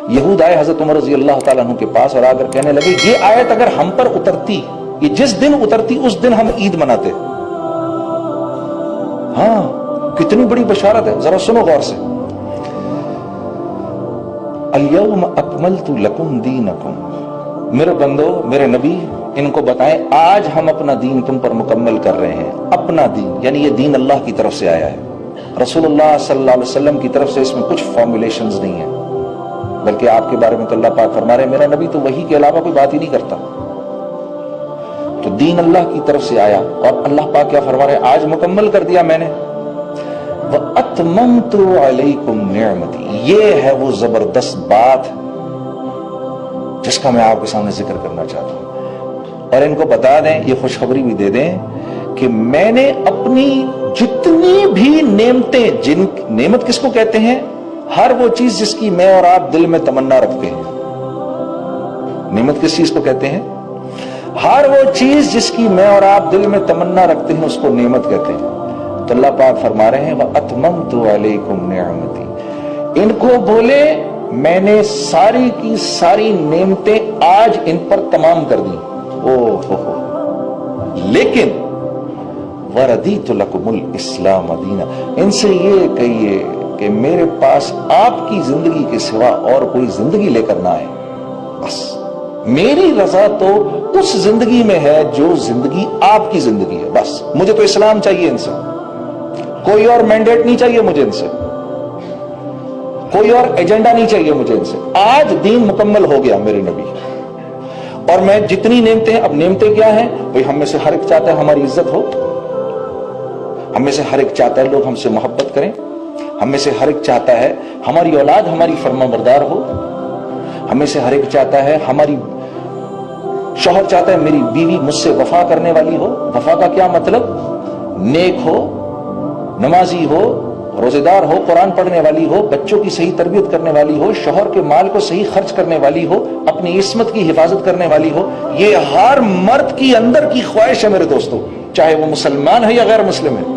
یہود آئے حضرت عمر رضی اللہ تعالیٰ عنہ کے پاس اور آ کر کہنے لگے یہ آیت اگر ہم پر اترتی، یہ جس دن اترتی اس دن ہم عید مناتے۔ ہاں کتنی بڑی بشارت ہے، ذرا سنو غور سے۔ الیوم اکملت لکم دینکم، میرے بندو میرے نبی ان کو بتائیں آج ہم اپنا دین تم پر مکمل کر رہے ہیں۔ اپنا دین یعنی یہ دین اللہ کی طرف سے آیا ہے، رسول اللہ صلی اللہ علیہ وسلم کی طرف سے اس میں کچھ فارمولیشنز نہیں ہیں، بلکہ آپ کے بارے میں تو اللہ پاک فرما رہے ہیں میرا نبی تو وحی کے علاوہ کوئی بات ہی نہیں کرتا۔ تو دین اللہ کی طرف سے آیا اور اللہ پاک کیا فرما رہے ہیں آج مکمل کر دیا میں نے۔ وَأَتْمَمْتُ عَلَيْكُمْ نِعْمَتِي، یہ ہے وہ زبردست بات جس کا میں آپ کے سامنے ذکر کرنا چاہتا ہوں، اور ان کو بتا دیں یہ خوشخبری بھی دے دیں کہ میں نے اپنی جتنی بھی نعمتیں، نعمت کس کو کہتے ہیں؟ ہر وہ چیز جس کی میں اور آپ دل میں تمنا رکھتے ہیں۔ نعمت کس چیز کو کہتے ہیں؟ ہر وہ چیز جس کی میں اور آپ دل میں تمنا رکھتے ہیں اس کو نعمت کہتے ہیں۔ تو اللہ پاک فرما رہے ہیں وَأَتْمَمْتُ عَلَيْكُمْ نِعْمَتِي، ان کو بولے میں نے ساری کی ساری نعمتیں آج ان پر تمام کر دی۔ لیکن وَرَضِيتُ لَكُمُ الْإِسْلَامَ دِينًا، ان سے یہ کہیے کہ میرے پاس آپ کی زندگی کے سوا اور کوئی زندگی لے کر نہ آئے، بس میری رضا تو اس زندگی میں ہے جو زندگی آپ کی زندگی ہے، بس مجھے تو اسلام چاہیے، ان سے کوئی اور مینڈیٹ نہیں چاہیے، مجھے ان سے کوئی اور ایجنڈا نہیں چاہیے، مجھے ان سے آج دین مکمل ہو گیا میرے نبی۔ اور میں جتنی نعمتیں، اب نعمتیں کیا ہیں بھئی؟ ہم میں سے ہر ایک چاہتا ہے ہماری عزت ہو، ہم میں سے ہر ایک چاہتا ہے لوگ ہم سے محبت کریں، ہم میں سے ہر ایک چاہتا ہے ہماری اولاد ہماری فرما بردار ہو، ہم میں سے ہر ایک چاہتا ہے ہماری شوہر چاہتا ہے میری بیوی مجھ سے وفا کرنے والی ہو۔ وفا کا کیا مطلب؟ نیک ہو، نمازی ہو، روزے دار ہو، قرآن پڑھنے والی ہو، بچوں کی صحیح تربیت کرنے والی ہو، شوہر کے مال کو صحیح خرچ کرنے والی ہو، اپنی عصمت کی حفاظت کرنے والی ہو۔ یہ ہر مرد کی اندر کی خواہش ہے میرے دوستو، چاہے وہ مسلمان ہے یا غیر مسلم ہے۔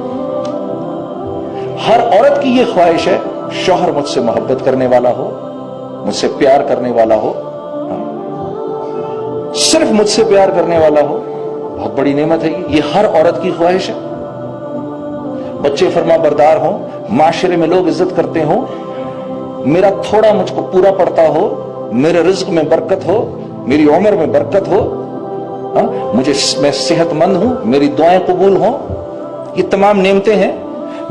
ہر عورت کی یہ خواہش ہے شوہر مجھ سے محبت کرنے والا ہو، مجھ سے پیار کرنے والا ہو، صرف مجھ سے پیار کرنے والا ہو۔ بہت بڑی نعمت ہے یہ ہر عورت کی خواہش ہے۔ بچے فرما بردار ہوں، معاشرے میں لوگ عزت کرتے ہوں، میرا تھوڑا مجھ کو پورا پڑتا ہو، میرے رزق میں برکت ہو، میری عمر میں برکت ہو، میں صحت مند ہوں، میری دعائیں قبول ہوں۔ یہ تمام نعمتیں ہیں۔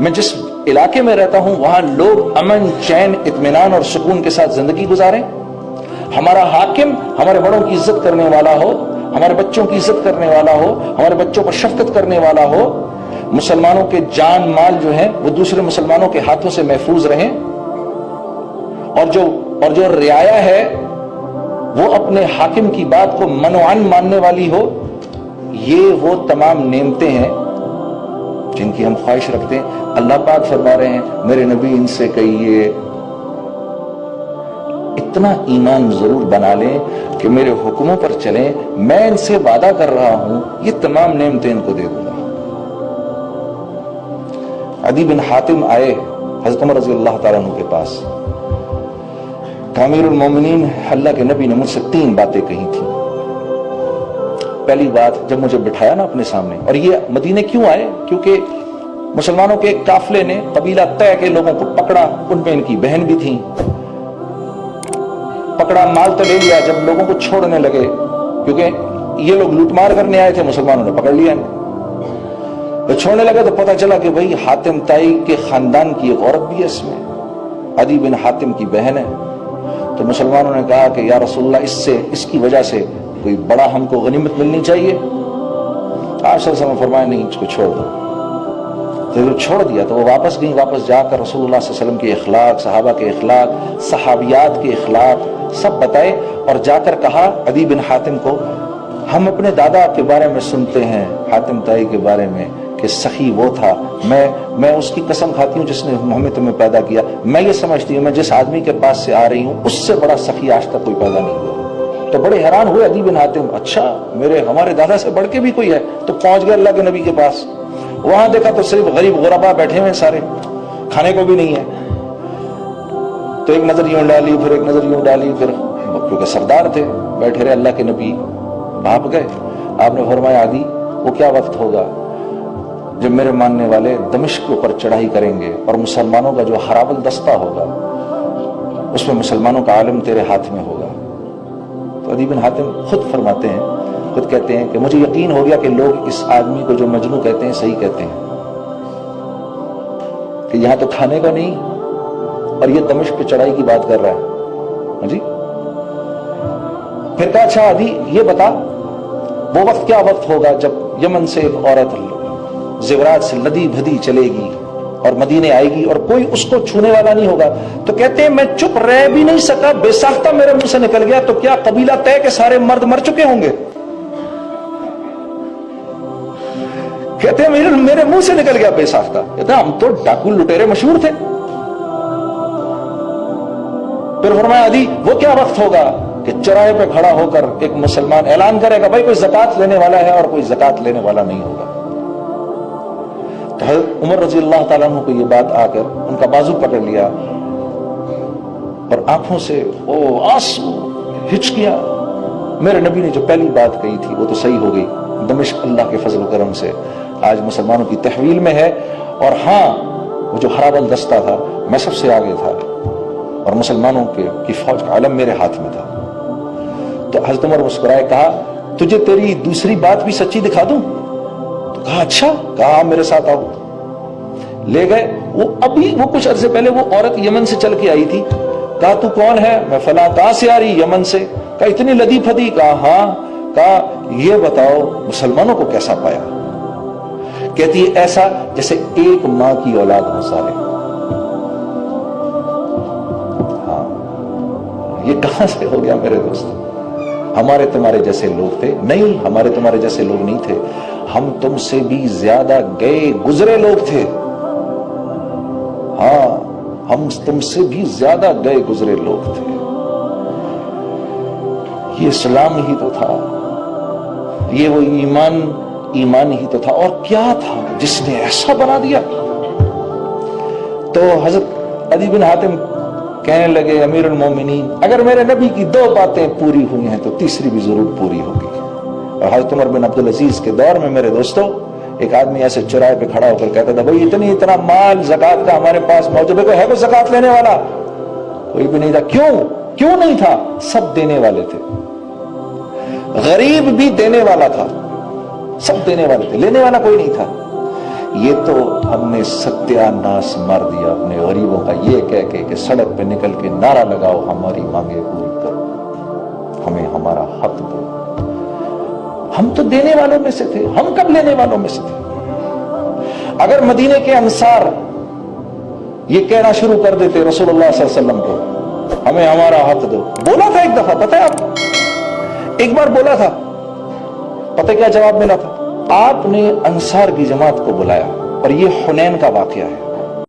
میں جس علاقے میں رہتا ہوں وہاں لوگ امن، چین، اطمینان اور سکون کے ساتھ زندگی گزاریں۔ ہمارا حاکم ہمارے بڑوں کی عزت کرنے والا ہو، ہمارے بچوں کی عزت کرنے والا ہو، ہمارے بچوں پر شفقت کرنے والا ہو، مسلمانوں کے جان مال جو ہیں وہ دوسرے مسلمانوں کے ہاتھوں سے محفوظ رہیں، اور جو رعایا ہے وہ اپنے حاکم کی بات کو منوعاً ماننے والی ہو۔ یہ وہ تمام نعمتیں ہیں جن کی ہم خواہش رکھتے ہیں۔ اللہ پاک فرما رہے ہیں میرے نبی ان سے کہیے اتنا ایمان ضرور بنا لیں کہ میرے حکموں پر چلیں، میں ان سے وعدہ کر رہا ہوں یہ تمام نعمتیں ان کو دے دوں گا۔ عدی بن حاتم آئے حضرت عمر رضی اللہ تعالیٰ عنہ کے پاس، امیر المومنین اللہ کے نبی نے مجھ سے 3 باتیں کہی تھیں۔ پہلی بات، جب مجھے بٹھایا نا اپنے سامنے، اور یہ مدینے کیوں آئے؟ کیونکہ مسلمانوں کے ایک قافلے نے قبیلہ طے کے لوگوں کو پکڑا، ان میں ان کی بہن بھی تھیں، پکڑا، مال تو لے لیا۔ جب لوگوں کو چھوڑنے لگے، کیونکہ یہ لوگ لوٹ مار کرنے آئے تھے، مسلمانوں نے پکڑ لیا، تو چھوڑنے لگے تو پتہ چلا کہ بھئی حاتم تائی کے خاندان کی ایک عورت بھی ہے اس میں، عدی بن حاتم کی بہن ہے۔ تو مسلمانوں نے کہا کہ یا رسول اللہ اس کی وجہ سے کوئی بڑا ہم کو غنیمت ملنی چاہیے۔ آپ صلی اللہ علیہ وسلم نے فرمایا نہیں، اس کو چھوڑ دو۔ تو وہ چھوڑ دیا تو وہ واپس گئی، واپس جا کر رسول اللہ صلی اللہ علیہ وسلم کے اخلاق، صحابہ کے اخلاق، صحابیات کے اخلاق سب بتائے، اور جا کر کہا عدی بن حاتم کو ہم اپنے دادا کے بارے میں سنتے ہیں، حاتم تائی کے بارے میں کہ سخی وہ تھا، میں اس کی قسم کھاتی ہوں جس نے ہمیں تمہیں پیدا کیا، میں یہ سمجھتی ہوں میں جس آدمی کے پاس سے آ رہی ہوں اس سے بڑا سخی آج تک کوئی پیدا نہیں ہوا۔ تو بڑے حیران ہوئے عدی بن حاتم، اچھا ہمارے دادا سے بڑھ کے بھی کوئی ہے؟ تو پہنچ گئے اللہ کے نبی کے پاس، وہاں دیکھا تو صرف غریب غربا بیٹھے ہوئے سارے، کھانے کو بھی نہیں ہے۔ تو ایک نظر یوں ڈالی، پھر ایک نظر یوں ڈالی، پھر کیونکہ سردار تھے بیٹھے رہے اللہ کے نبی، بھاپ گئے. آپ نے فرمایا عدی وہ کیا وقت ہوگا جب میرے ماننے والے دمشق کے اوپر چڑھائی کریں گے اور مسلمانوں کا جو حرابل دستہ ہوگا اس میں مسلمانوں کا عالم تیرے ہاتھ میں ہوگا. تو عدی بن حاتم خود فرماتے ہیں، خود کہتے ہیں کہ مجھے یقین ہو گیا کہ لوگ اس آدمی کو جو مجنون کہتے ہیں صحیح کہتے ہیں، کہ یہاں تو کھانے کا نہیں اور یہ دمشق پہ چڑھائی کی بات کر رہا ہے. جی پھر کہا اچھا عدی یہ بتا وہ وقت کیا وقت ہوگا جب یمن سے ایک عورت زیورات سے لدی بھدی چلے گی اور مدینے آئے گی اور کوئی اس کو چھونے والا نہیں ہوگا. تو کہتے ہیں میں چپ رہ بھی نہیں سکا، بے ساختہ میرے منہ سے نکل گیا، تو کیا قبیلہ طے کے سارے مرد مر چکے ہوں گے؟ کہتے ہیں میرے منہ سے نکل گیا بے ساختہ. کہتے ہیں ہم تو ڈاکو لٹیرے مشہور تھے. پھر فرمایا عدی وہ کیا وقت ہوگا کہ چوراہے پہ کھڑا ہو کر ایک مسلمان اعلان کرے گا بھائی کوئی زکات لینے والا ہے اور کوئی زکات لینے والا نہیں ہوگا. تو حضرت عمر رضی اللہ تعالیٰ عنہ کو یہ بات آ کر ان کا بازو پکڑ لیا اور آنکھوں سے آنسو ہچکیا. میرے نبی نے جو پہلی بات کہی تھی وہ تو صحیح ہو گئی. دمشق اللہ کے فضل و کرم سے آج مسلمانوں کی تحویل میں ہے، اور ہاں وہ جو حرابل دستہ تھا میں سب سے آگے تھا اور مسلمانوں کی فوج کا علم میرے ہاتھ میں تھا. تو حضرت عمر مسکرائے، کہا تجھے تیری دوسری بات بھی سچی دکھا دوں؟ تو کہا اچھا، کہا میرے ساتھ آؤ. لے گئے. وہ کچھ عرصے پہلے وہ عورت یمن سے چل کے آئی تھی. کہا تو کون ہے؟ میں فلاں. کہاں سے آ رہی؟ یمن سے. کہا اتنی لدی پھدی؟ کہا ہاں. کہا یہ بتاؤ مسلمانوں کو کیسا پایا؟ کہتی ہے ایسا جیسے ایک ماں کی اولاد ہو سارے. ہاں یہ کہاں سے ہو گیا میرے دوست؟ ہمارے تمہارے جیسے لوگ تھے؟ نہیں، ہمارے تمہارے جیسے لوگ نہیں تھے. ہم تم سے بھی زیادہ گئے گزرے لوگ تھے. ہاں ہم تم سے بھی زیادہ گئے گزرے لوگ تھے. یہ اسلام ہی تو تھا، یہ وہ ایمان ہی تو تھا. اور کیا تھا جس نے ایسا بنا دیا؟ تو حضرت عدی بن حاتم کہنے لگے امیر المومنین اگر میرے نبی کی 2 باتیں پوری ہوئی ہیں تو تیسری بھی ضرور پوری ہوگی. اور حضرت عمر بن عبدالعزیز کے دور میں میرے دوستو ایک آدمی ایسے چوراہے پہ کھڑا ہو کر کہتا تھا بھائی اتنا مال زکات کا ہمارے پاس موجود ہے، کوئی زکات لینے والا؟ کوئی بھی نہیں تھا. کیوں نہیں تھا؟ سب دینے والے تھے. غریب بھی دینے والا تھا، سب دینے والے تھے، لینے والا کوئی نہیں تھا. یہ تو ہم نے ستیہ ناس مار دیا اپنے غریبوں کا، یہ کہہ کے کہ سڑک پہ نکل کے نعرہ لگاؤ ہماری مانگیں پوری کرو، ہمیں ہمارا حق دو. ہم تو دینے والوں میں سے تھے، ہم کب لینے والوں میں سے تھے؟ اگر مدینے کے انصار یہ کہنا شروع کر دیتے رسول اللہ صلی اللہ علیہ وسلم کو ہمیں ہمارا حق دو. بولا تھا ایک دفعہ، پتہ ہے آپ، ایک بار بولا تھا، پتہ کیا جواب ملا تھا؟ آپ نے انصار کی جماعت کو بلایا، اور یہ حنین کا واقعہ ہے.